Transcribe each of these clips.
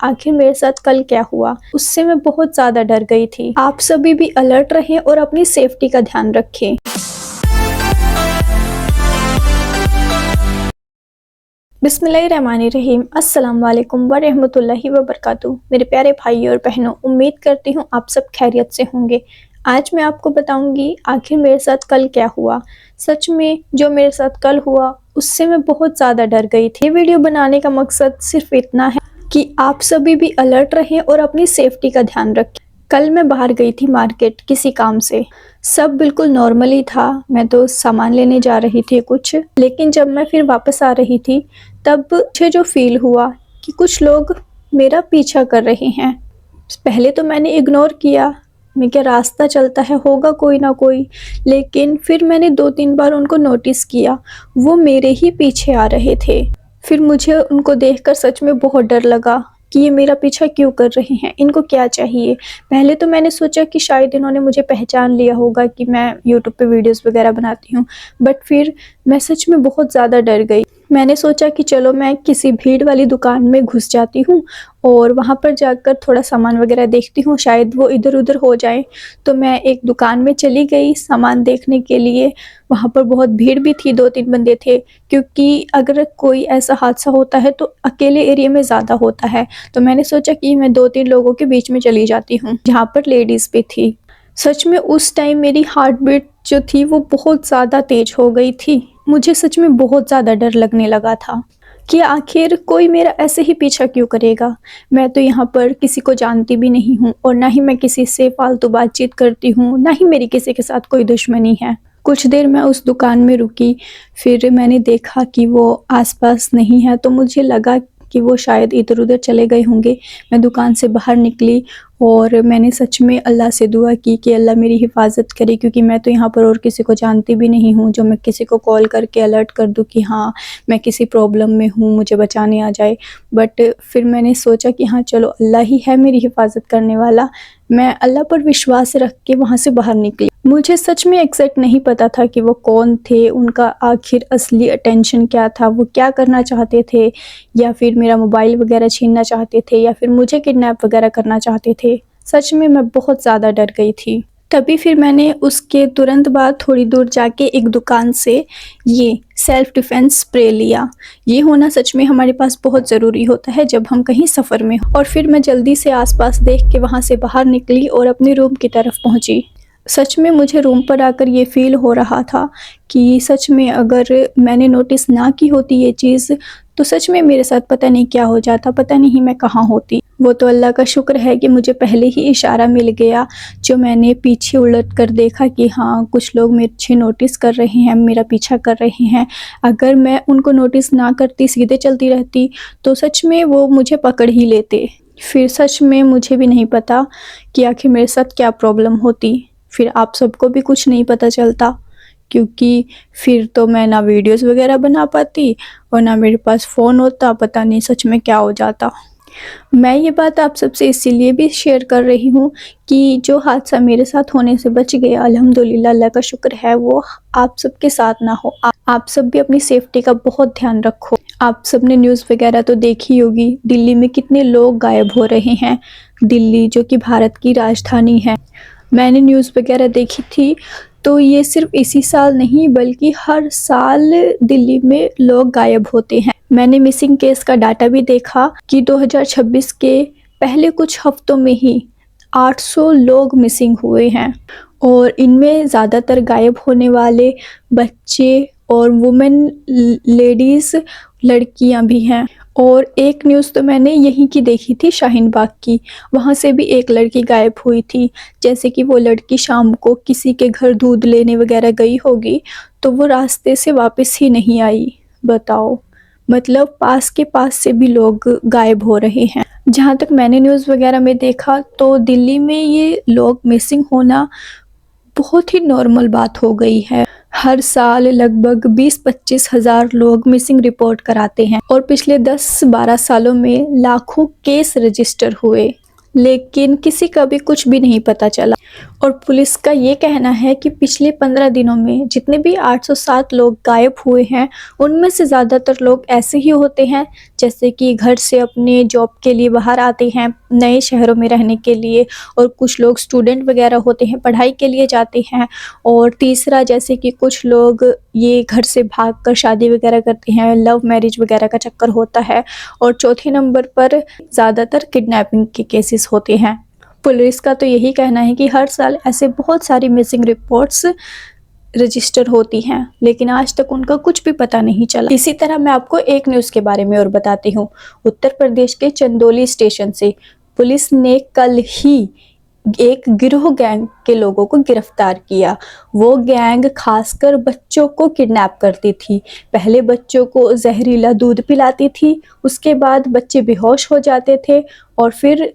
आखिर मेरे साथ कल क्या हुआ, उससे मैं बहुत ज़्यादा डर गई थी। आप सभी भी अलर्ट रहें और अपनी सेफ्टी का ध्यान रखें। बिस्मिल्लाहिर्रहमानिर्रहीम। अस्सलाम वालेकुम व रहमतुल्लाहि व बरकातुहू। मेरे प्यारे भाई और बहनों, उम्मीद करती हूँ आप सब खैरियत से होंगे। आज मैं आपको बताऊंगी आखिर मेरे साथ कल क्या हुआ। सच में जो मेरे साथ कल हुआ उससे मैं बहुत ज़्यादा डर गई थी। ये वीडियो बनाने का मकसद सिर्फ इतना है कि आप सभी भी अलर्ट रहें और अपनी सेफ्टी का ध्यान रखें। कल मैं बाहर गई थी मार्केट किसी काम से। सब बिल्कुल नॉर्मली था, मैं तो सामान लेने जा रही थी कुछ, लेकिन जब मैं फिर वापस आ रही थी तब मुझे जो फील हुआ कि कुछ लोग मेरा पीछा कर रहे हैं। पहले तो मैंने इग्नोर किया, मैं क्या रास्ता चलता है, होगा कोई ना कोई, लेकिन फिर मैंने 2-3 बार उनको नोटिस किया, वो मेरे ही पीछे आ रहे थे। फिर मुझे उनको देखकर सच में बहुत डर लगा कि ये मेरा पीछा क्यों कर रहे हैं, इनको क्या चाहिए। पहले तो मैंने सोचा कि शायद इन्होंने मुझे पहचान लिया होगा कि मैं यूट्यूब पे वीडियोस वगैरह बनाती हूँ, बट फिर मैं सच में बहुत ज़्यादा डर गई। मैंने सोचा कि चलो मैं किसी भीड़ वाली दुकान में घुस जाती हूँ और वहाँ पर जाकर थोड़ा सामान वगैरह देखती हूँ, शायद वो इधर उधर हो जाए। तो मैं एक दुकान में चली गई सामान देखने के लिए। वहाँ पर बहुत भीड़ भी थी, 2-3 बंदे थे, क्योंकि अगर कोई ऐसा हादसा होता है तो अकेले एरिया में ज़्यादा होता है। तो मैंने सोचा कि मैं 2-3 लोगों के बीच में चली जाती हूँ जहाँ पर लेडीज़ भी थी। सच में उस टाइम मेरी हार्ट बीट जो थी वो बहुत ज़्यादा तेज हो गई थी। मुझे सच में बहुत ज़्यादा डर लगने लगा था कि आखिर कोई मेरा ऐसे ही पीछा क्यों करेगा। मैं तो यहाँ पर किसी को जानती भी नहीं हूँ और ना ही मैं किसी से फालतू बातचीत करती हूँ, ना ही मेरी किसी के साथ कोई दुश्मनी है। कुछ देर मैं उस दुकान में रुकी, फिर मैंने देखा कि वो आसपास नहीं है, तो मुझे लगा कि वो शायद इधर उधर चले गए होंगे। मैं दुकान से बाहर निकली और मैंने सच में अल्लाह से दुआ की कि अल्लाह मेरी हिफाजत करे, क्योंकि मैं तो यहाँ पर और किसी को जानती भी नहीं हूँ जो मैं किसी को कॉल करके अलर्ट कर दूँ कि हाँ मैं किसी प्रॉब्लम में हूँ, मुझे बचाने आ जाए। बट फिर मैंने सोचा कि हाँ चलो अल्लाह ही है मेरी हिफाजत करने वाला। मैं अल्लाह पर विश्वास रख के वहाँ से बाहर निकली। मुझे सच में एग्जैक्ट नहीं पता था कि वो कौन थे, उनका आखिर असली अटेंशन क्या था, वो क्या करना चाहते थे, या फिर मेरा मोबाइल वगैरह छीनना चाहते थे, या फिर मुझे किडनैप वगैरह करना चाहते थे। सच में मैं बहुत ज़्यादा डर गई थी। तभी फिर मैंने उसके तुरंत बाद थोड़ी दूर जाके एक दुकान से ये सेल्फ डिफेंस स्प्रे लिया। ये होना सच में हमारे पास बहुत ज़रूरी होता है जब हम कहीं सफ़र में हो। और फिर मैं जल्दी से आसपास देख के वहाँ से बाहर निकली और अपने रूम की तरफ पहुँची। सच में मुझे रूम पर आकर ये फ़ील हो रहा था कि सच में अगर मैंने नोटिस ना की होती ये चीज़ तो सच में मेरे साथ पता नहीं क्या हो जाता, पता नहीं मैं कहाँ होती। वो तो अल्लाह का शुक्र है कि मुझे पहले ही इशारा मिल गया, जो मैंने पीछे उलट कर देखा कि हाँ कुछ लोग मुझे नोटिस कर रहे हैं, मेरा पीछा कर रहे हैं। अगर मैं उनको नोटिस ना करती, सीधे चलती रहती, तो सच में वो मुझे पकड़ ही लेते। फिर सच में मुझे भी नहीं पता कि आखिर मेरे साथ क्या प्रॉब्लम होती। फिर आप सबको भी कुछ नहीं पता चलता, क्योंकि फिर तो मैं ना वीडियोस वगैरह बना पाती और ना मेरे पास फ़ोन होता, पता नहीं सच में क्या हो जाता। मैं ये बात आप सबसे इसीलिए भी शेयर कर रही हूँ कि जो हादसा मेरे साथ होने से बच गया, अल्हम्दुलिल्लाह, अल्लाह का शुक्र है, वो आप सबके साथ ना हो। आप सब भी अपनी सेफ्टी का बहुत ध्यान रखो। आप सब ने न्यूज़ वगैरह तो देखी होगी, दिल्ली में कितने लोग गायब हो रहे हैं। दिल्ली जो कि भारत की राजधानी है, मैंने न्यूज़ वगैरह देखी थी, तो ये सिर्फ इसी साल नहीं बल्कि हर साल दिल्ली में लोग गायब होते हैं। मैंने मिसिंग केस का डाटा भी देखा कि 2026 के पहले कुछ हफ्तों में ही 800 लोग मिसिंग हुए हैं, और इनमें ज़्यादातर गायब होने वाले बच्चे और वुमेन, लेडीज़, लड़कियां भी हैं। और एक न्यूज़ तो मैंने यहीं की देखी थी, शाहीन बाग की, वहाँ से भी एक लड़की गायब हुई थी। जैसे कि वो लड़की शाम को किसी के घर दूध लेने वगैरह गई होगी, तो वो रास्ते से वापस ही नहीं आई। बताओ, मतलब पास के पास से भी लोग गायब हो रहे हैं। जहाँ तक मैंने न्यूज़ वगैरह में देखा तो दिल्ली में ये लोग मिसिंग होना बहुत ही नॉर्मल बात हो गई है। हर साल लगभग 20-25 हज़ार लोग मिसिंग रिपोर्ट कराते हैं और पिछले 10-12 सालों में लाखों केस रजिस्टर हुए। लेकिन किसी का भी कुछ भी नहीं पता चला। और पुलिस का ये कहना है कि पिछले 15 दिनों में जितने भी 807 लोग गायब हुए हैं, उनमें से ज़्यादातर लोग ऐसे ही होते हैं जैसे कि घर से अपने जॉब के लिए बाहर आते हैं, नए शहरों में रहने के लिए, और कुछ लोग स्टूडेंट वगैरह होते हैं, पढ़ाई के लिए जाते हैं। और तीसरा, जैसे कि कुछ लोग ये घर से भागकर शादी वगैरह करते हैं, लव मैरिज वगैरह का चक्कर होता है। और चौथे नंबर पर ज़्यादातर किडनैपिंग के केसेस होते हैं। पुलिस का तो यही कहना है कि हर साल ऐसे बहुत सारी मिसिंग रिपोर्ट्स रजिस्टर होती हैं, लेकिन आज तक उनका कुछ भी पता नहीं चला। इसी तरह मैं आपको एक न्यूज़ के बारे में और बताती हूँ। उत्तर प्रदेश के चंदौली स्टेशन से पुलिस ने कल ही एक गिरोह गैंग के लोगों को गिरफ्तार किया। वो गैंग खासकर बच्चों को किडनैप करती थी। पहले बच्चों को जहरीला दूध पिलाती थी, उसके बाद बच्चे बेहोश हो जाते थे और फिर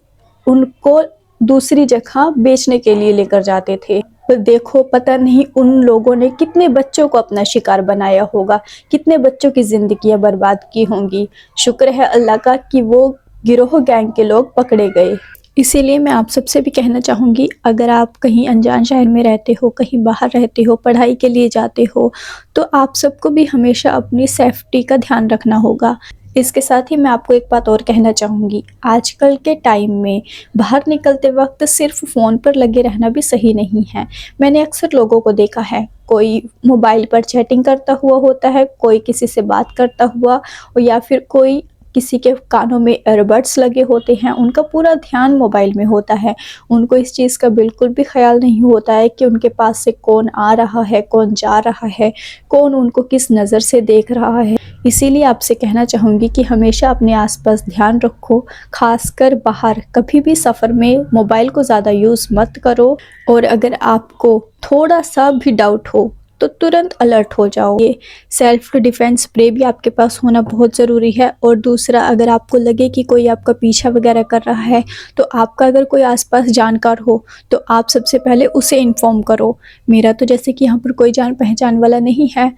उनको दूसरी जगह बेचने के लिए लेकर जाते थे। तो देखो, पता नहीं उन लोगों ने कितने बच्चों को अपना शिकार बनाया होगा, कितने बच्चों की जिंदगियां बर्बाद की होंगी। शुक्र है अल्लाह का कि वो गिरोह गैंग के लोग पकड़े गए। इसीलिए मैं आप सबसे भी कहना चाहूँगी, अगर आप कहीं अनजान शहर में रहते हो, कहीं बाहर रहते हो, पढ़ाई के लिए जाते हो, तो आप सबको भी हमेशा अपनी सेफ्टी का ध्यान रखना होगा। इसके साथ ही मैं आपको एक बात और कहना चाहूँगी, आजकल के टाइम में बाहर निकलते वक्त सिर्फ फ़ोन पर लगे रहना भी सही नहीं है। मैंने अक्सर लोगों को देखा है, कोई मोबाइल पर चैटिंग करता हुआ होता है, कोई किसी से बात करता हुआ, और या फिर कोई किसी के कानों में ईयरबड्स लगे होते हैं, उनका पूरा ध्यान मोबाइल में होता है। उनको इस चीज़ का बिल्कुल भी ख्याल नहीं होता है कि उनके पास से कौन आ रहा है, कौन जा रहा है, कौन उनको किस नज़र से देख रहा है। इसीलिए आपसे कहना चाहूँगी कि हमेशा अपने आसपास ध्यान रखो, खासकर बाहर कभी भी सफ़र में मोबाइल को ज़्यादा यूज़ मत करो। और अगर आपको थोड़ा सा भी डाउट हो तो तुरंत अलर्ट हो जाओ। ये सेल्फ डिफेंस स्प्रे भी आपके पास होना बहुत ज़रूरी है। और दूसरा, अगर आपको लगे कि कोई आपका पीछा वगैरह कर रहा है, तो आपका अगर कोई आसपास जानकार हो तो आप सबसे पहले उसे इन्फॉर्म करो। मेरा तो जैसे कि यहाँ पर कोई जान पहचान वाला नहीं है,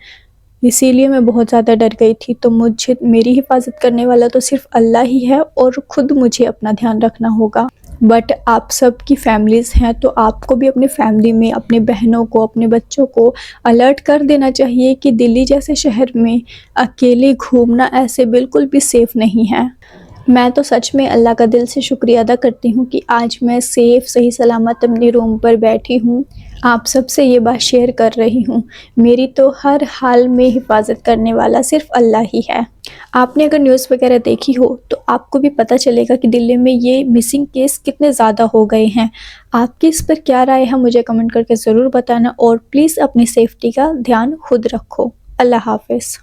इसीलिए मैं बहुत ज़्यादा डर गई थी। तो मेरी हिफाजत करने वाला तो सिर्फ अल्लाह ही है, और ख़ुद मुझे अपना ध्यान रखना होगा। बट आप सब की फैमिलीज़ हैं, तो आपको भी अपनी फैमिली में अपने बहनों को, अपने बच्चों को अलर्ट कर देना चाहिए कि दिल्ली जैसे शहर में अकेले घूमना ऐसे बिल्कुल भी सेफ़ नहीं है। मैं तो सच में अल्लाह का दिल से शुक्रिया अदा करती हूँ कि आज मैं सेफ़, सही सलामत अपने रूम पर बैठी हूँ, आप सबसे ये बात शेयर कर रही हूँ। मेरी तो हर हाल में हिफाजत करने वाला सिर्फ अल्लाह ही है। आपने अगर न्यूज़ वगैरह देखी हो तो आपको भी पता चलेगा कि दिल्ली में ये मिसिंग केस कितने ज़्यादा हो गए हैं। आपकी इस पर क्या राय है, मुझे कमेंट करके ज़रूर बताना। और प्लीज़ अपनी सेफ्टी का ध्यान खुद रखो। अल्लाह हाफ़िज़।